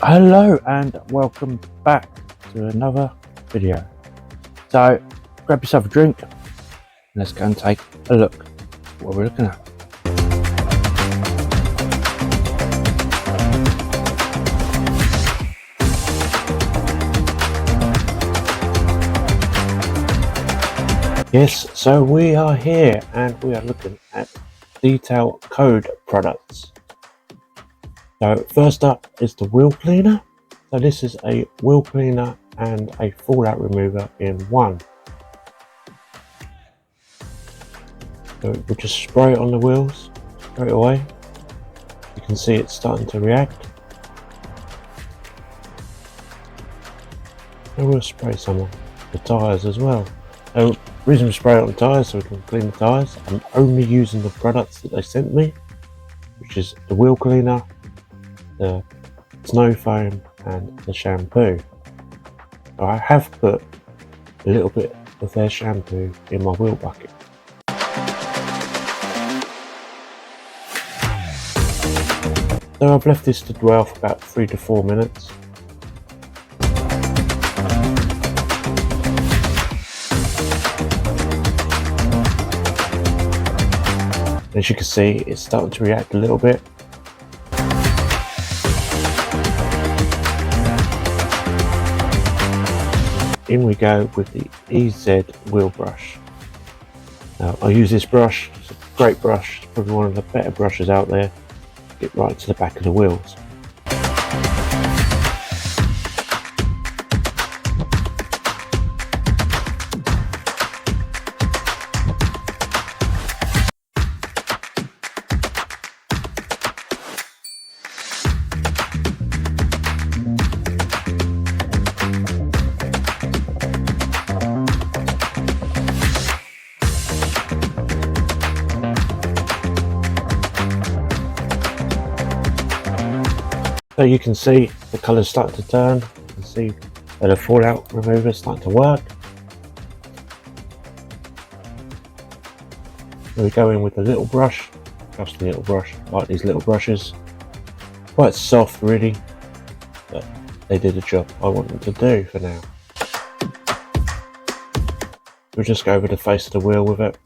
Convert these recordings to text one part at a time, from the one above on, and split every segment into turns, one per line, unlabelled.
Hello and welcome back to another video. So grab yourself a drink and let's go and take a look at what we're looking at. Yes, so we are here and we are looking at detail code products. So first up is the wheel cleaner. So this is a wheel cleaner and a fallout remover in one. So we'll just spray it on the wheels straight away. You can see it's starting to react. And we'll spray some on the tyres as well. So the reason we spray it on the tyres so we can clean the tyres. I'm only using the products that they sent me, which is the wheel cleaner, the snow foam and the shampoo. So I have put a little bit of their shampoo in my wheel bucket. So I've left this to dwell for about 3 to 4 minutes. As you can see, it's starting to react a little bit. In we go with the EZ wheel brush. Now I use this brush, it's a great brush, it's probably one of the better brushes out there. Get right to the back of the wheels. So you can see the colours starting to turn. You can see that the fallout remover is starting to work. So we go in with a little brush, just a little brush, like these little brushes. Quite soft really, but they did the job I want them to do for now. We'll just go over the face of the wheel with it.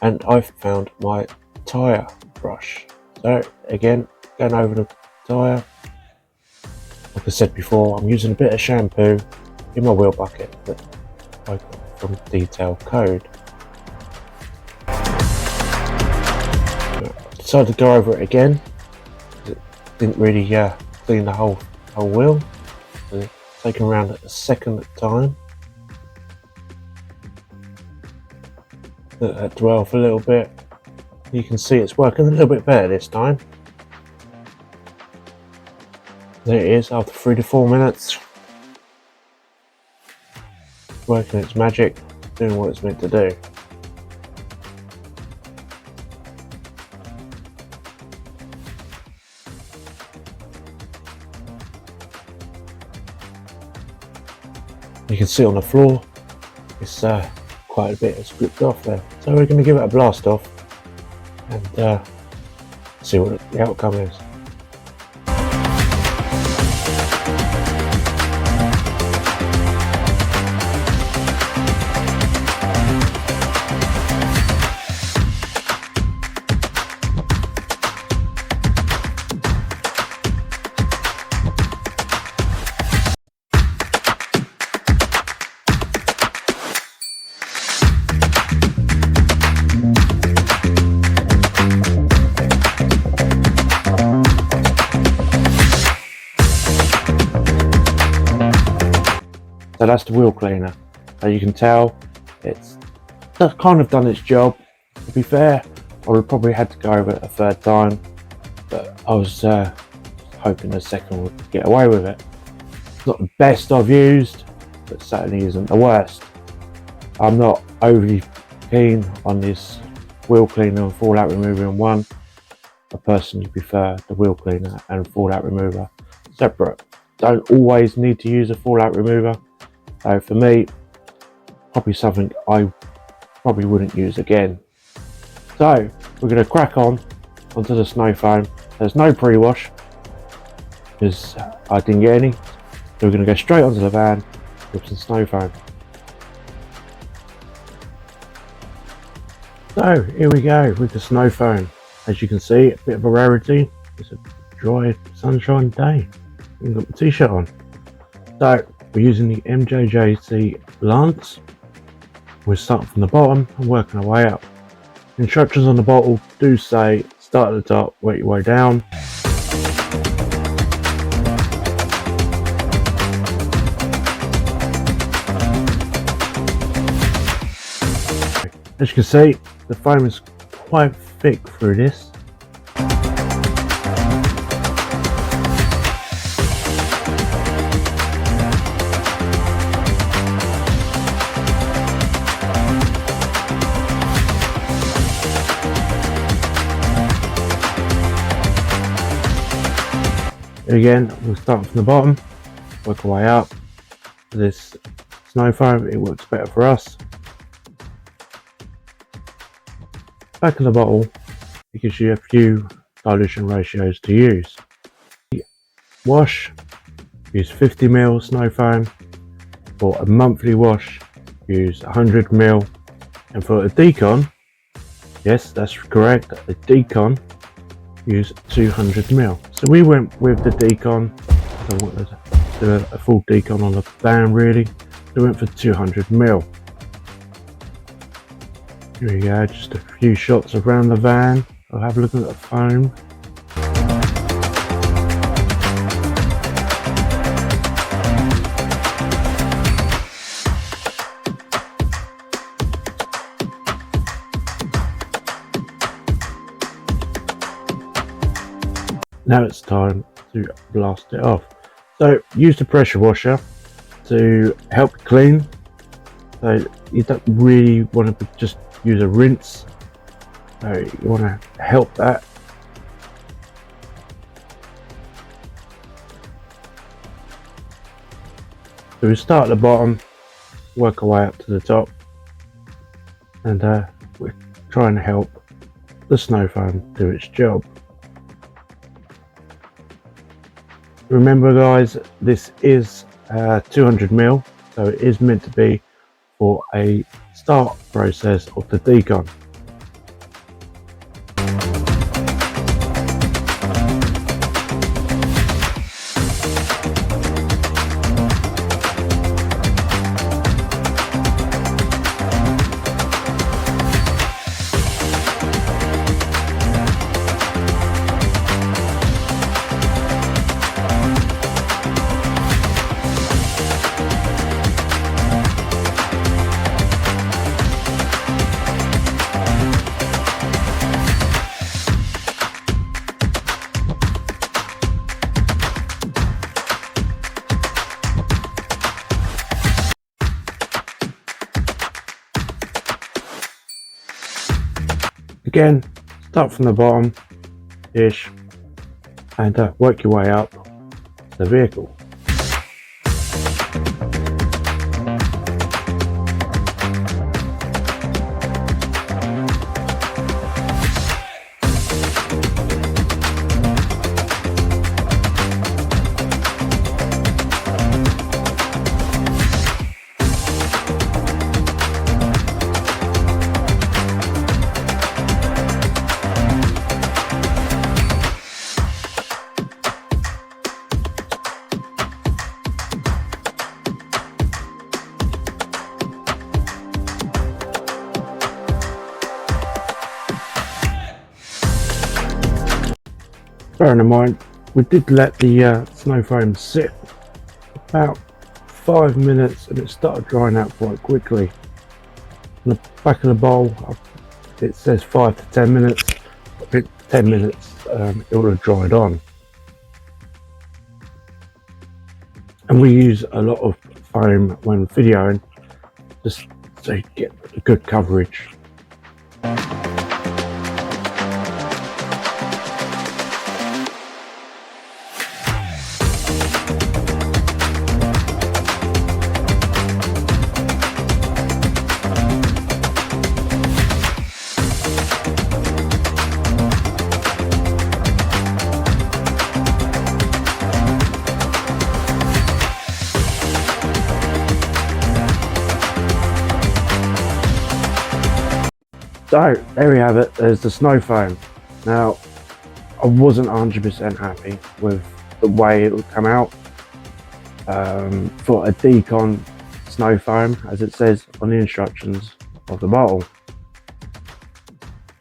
And I've found my tyre brush. So again, going over the tyre, like I said before, I'm using a bit of shampoo in my wheel bucket that I got from Detail Code. I decided to go over it again. It didn't really clean the whole wheel. So it's taken around a second time. Let that dwell for a little bit. You can see it's working a little bit better this time. There it is after 3 to 4 minutes. Working its magic, doing what it's meant to do. You can see on the floor, it's quite a bit has dripped off there. So we're going to give it a blast off and see what the outcome is. So that's the wheel cleaner. As you can tell, it's kind of done its job. To be fair, I would probably had to go over it a third time, but I was hoping the second would get away with it. It's not the best I've used, but certainly isn't the worst. I'm not overly keen on this wheel cleaner and fallout remover in one. I personally prefer the wheel cleaner and fallout remover separate. Don't always need to use a fallout remover. So for me, probably something I probably wouldn't use again. So we're going to crack on onto the snow foam. There's no pre-wash. because I didn't get any. So we're going to go straight onto the van with some snow foam. So here we go with the snow foam. As you can see, a bit of a rarity. It's a dry sunshine day. I've got my t-shirt on. So we're using the MJJC Lance. We're starting from the bottom and working our way up. Instructions on the bottle do say start at the top, work your way down. As you can see, the foam is quite thick through this. Again, we'll start from the bottom, work our way up. This snow foam, it works better for us. Back of the bottle, it gives you a few dilution ratios to use. Wash, use 50ml snow foam. For a monthly wash, use 100ml. And for a decon, yes, that's correct, a decon, use 200ml. So we went with the decon. I wanted to do a full decon on the van really. We went for 200ml. Here we go, just a few shots around the van. I'll have a look at the foam. Now it's time to blast it off. So use the pressure washer to help clean. So you don't really want to just use a rinse. So you want to help that. So we start at the bottom, work our way up to the top, and we're trying to help the snow foam do its job. Remember guys, this is 200ml, so it is meant to be for a start process of the decon. Again, start from the bottom ish and work your way up to the vehicle. Bearing in mind, we did let the snow foam sit about 5 minutes and it started drying out quite quickly. On the back of the bowl, it says 5 to 10 minutes. I think 10 minutes it would have dried on. And we use a lot of foam when videoing just to get a good coverage. So there we have it, there's the snow foam. Now I wasn't 100% happy with the way it would come out for a decon snow foam, as it says on the instructions of the bottle.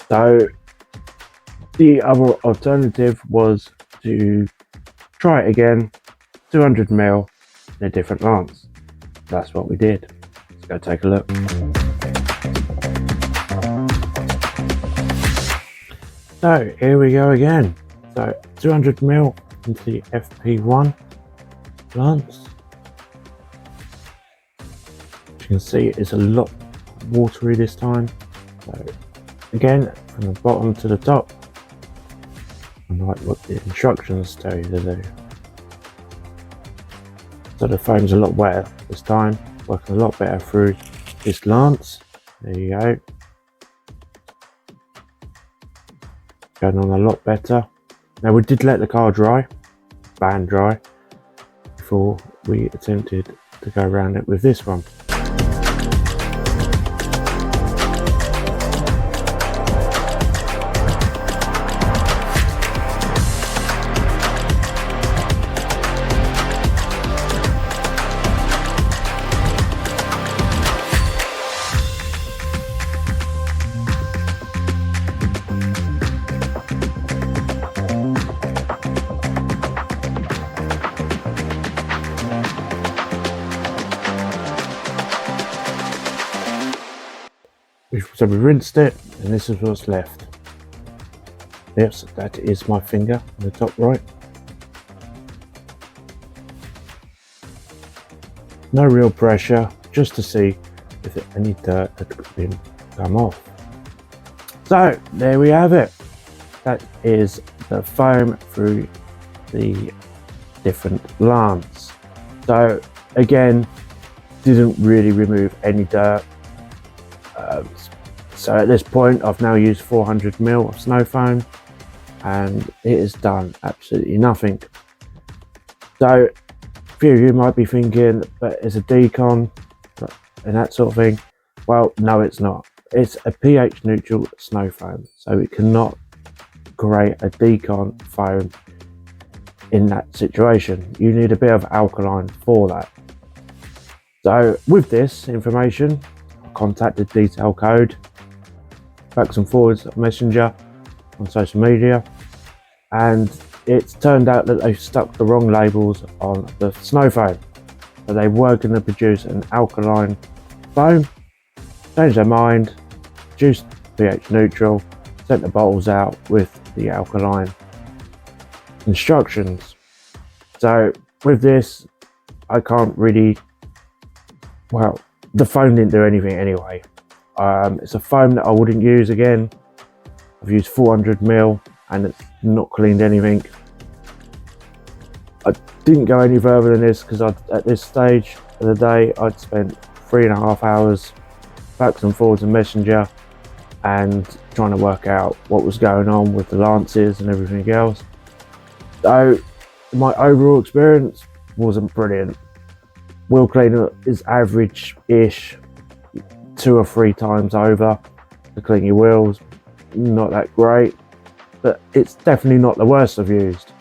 So the other alternative was to try it again, 200ml in a different lance. That's what we did. Let's go take a look. So here we go again. So 200ml into the FP1 lance. As you can see, it's a lot watery this time. So again, from the bottom to the top, unlike what the instructions tell you to do. So the foam's a lot wetter this time, working a lot better through this lance. There you go. Going on a lot better. Now we did let the car dry, band dry, before we attempted to go around it with this one. So we rinsed it, and this is what's left. Yes, that is my finger in the top right. No real pressure, just to see if any dirt had been come off. So there we have it. That is the foam through the different lance. So again, didn't really remove any dirt. So at this point I've now used 400ml of snow foam and it has done absolutely nothing. So a few of you might be thinking, but it's a decon and that sort of thing. Well, no, it's not. It's a pH neutral snow foam, so it cannot create a decon foam in that situation. You need a bit of alkaline for that. So with this information, I contacted Detail Code, backs and forwards messenger on social media, and it's turned out that they've stuck the wrong labels on the snow foam. So they were going to produce an alkaline foam, changed their mind, produced pH neutral, sent the bottles out with the alkaline instructions. So with this, I can't really, well, the foam didn't do anything anyway. It's a foam that I wouldn't use again. I've used 400ml and it's not cleaned anything. I didn't go any further than this because at this stage of the day I'd spent 3.5 hours backs and forwards and messenger and trying to work out what was going on with the lances and everything else. So my overall experience wasn't brilliant. Wheel cleaner is average-ish, 2 or 3 times over to clean your wheels. Not that great, but it's definitely not the worst I've used.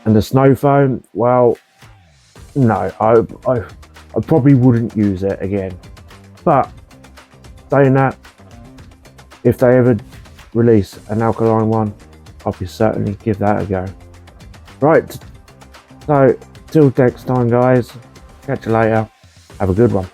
And the snow foam, well, no, I probably wouldn't use it again. But saying that, if they ever release an alkaline one, I'll be certainly give that a go. Right, so till next time guys, catch you later, have a good one.